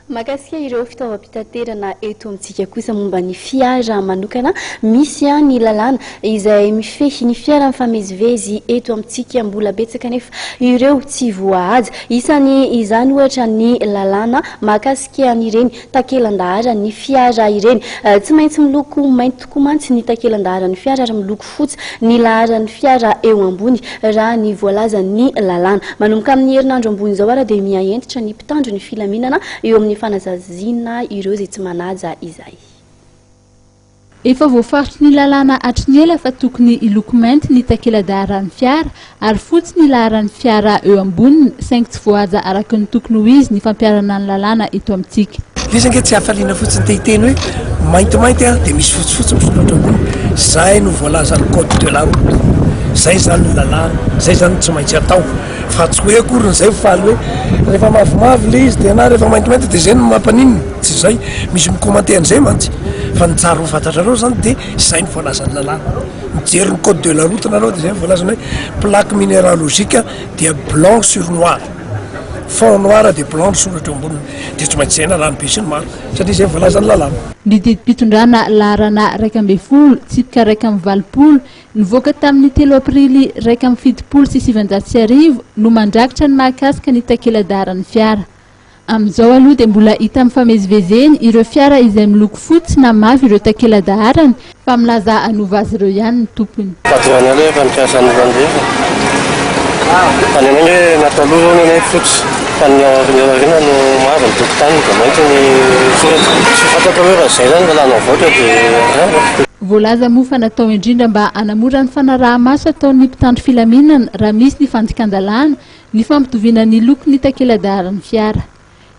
Makasika ireo fitaovam-pitaterana eto amintsika kosa momba ny fiara manokana misy ny lalàna izay mifehy ny fiara mifamezivezy eto amintsika mbola betsaka nefa ireo tsy voahaja. Isany izany ohatra ny lalàna makasika an'ireny takelan-dahatra ny fiara ireny. Tsy maintsy miloko mainty tokoa mantsy ny takelan-dahatra ny fiara ary miloko fotsy ny lahara ny fiara eo ambony raha ny voalaza ny lalàna. Manomboka amin'ny herinandro ambony izao ara dia miaentitra ny mpitandro ny filaminana eo amin'ny fanazazina ireo izay tsy manaja izay. Efa voafarotry ny lalàna hatry ela fa tokony iloko mainty ny takela-daharan'ny fiara ary fotsy ny laharan'ny fiara eo amboniny saingy tsy voahaja araka ny tokony ho izy ny fampiarana ny lalàna eto amintsika. Izy ange tsy hafaliana fotsiny tehiteny hoe maintimainty dia misy fotsifotsy misoratra ambony. Zay no voalaza ny code de la route. Zay zany ny lalàna, zay zany tsy maintsy atao. Fa tsy hoe akory zay faly hoe rehefa mavomavo le izy dia na rehefa maintimainty dia zay no mampanininy. Tsy zay misy mikomanté an'izay mantsy. Fa ny tsara ho fantatrareo zany dia zay ny voalazan'ny lalàna. Mijery ny code de la route nareo dia zay ny voalazany hoe plaque minéralogique dia blanc sur noir. Fond noir de blanc soratra amboniny dia tsy maintsy zay na rano be sy ny maro satria zay voalazan'ny lalàna. Ny didim-pitondrana laharana 120 tsipika 120 nivoaka tamin'ny 3 aprily 170 sy 700 no mandrakitra ny mahakasika ny takela-daharan'ny fiara. Amin'izao aloha dia mbola hita mifamezivezeny ireo fiara izay miloko fotsy na mavo ireo takela-daharany fa milaza hanova azy ireo ihany ny tompony. Patroana ilay efa mikasa ny vandefa. Any anange nataloha ny fotsy fa ny aoriana no mavo ny tokotany dia mainty ny soratra. Tsy fantatra hoe raha izay zany lalàna voatra dia voalaza moa fa natao indrindra mba hanamora ny fanaraha-maso ataon'ny mpitandro filaminana raha misy ny fanjikan-dalàna ny fampitoviana ny loko ny takela-daharan'ny fiara.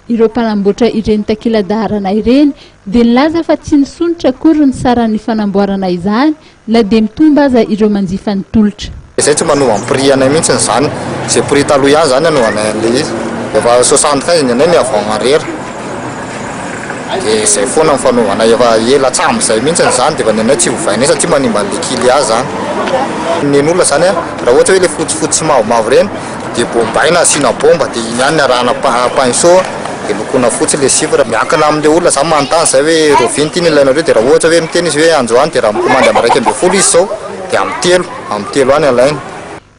Ireo mpanamboatra ireny takela-daharana ireny dia nilaza fa tsy nisonitra akory ny saran'ny fanamboarana izany na dia mitomba aza ireo manjifa ny tolotra. Izay tsy manova ny prix anay mihitsy izany, izay prix taloha ihany zany anaovanay an'ilay izy. Efa 75 anay ny avant-arrière. Dia izay foana ny fanaovanay efa ela hatramin'izay mihitsy izany dia efa ny anay tsy hovainay satria manimba ny likily azy zany. Ny olona zany raha ohatra hoe ilay fotsifotsy mavomavo ireny dia bombaina asiana bomba dia iny ihany ny arahana pinceau dia lokona fotsy ilay sifra. Miankina amin'ilay olona zany manontany zay hoe roviny ity ny ilainareo dia raha ohatra hoe miteny izy hoe androany dia raha mikomandy amin'ny 120 izy zao dia amin'ny telo any alaina.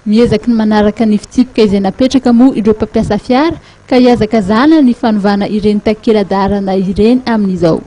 Miezaky ny manaraka ny fitsipika izay napetraka moa ireo mpampiasa fiara ka hiazaka zana ny fanovana ireny takela-daharana ireny amin'izao.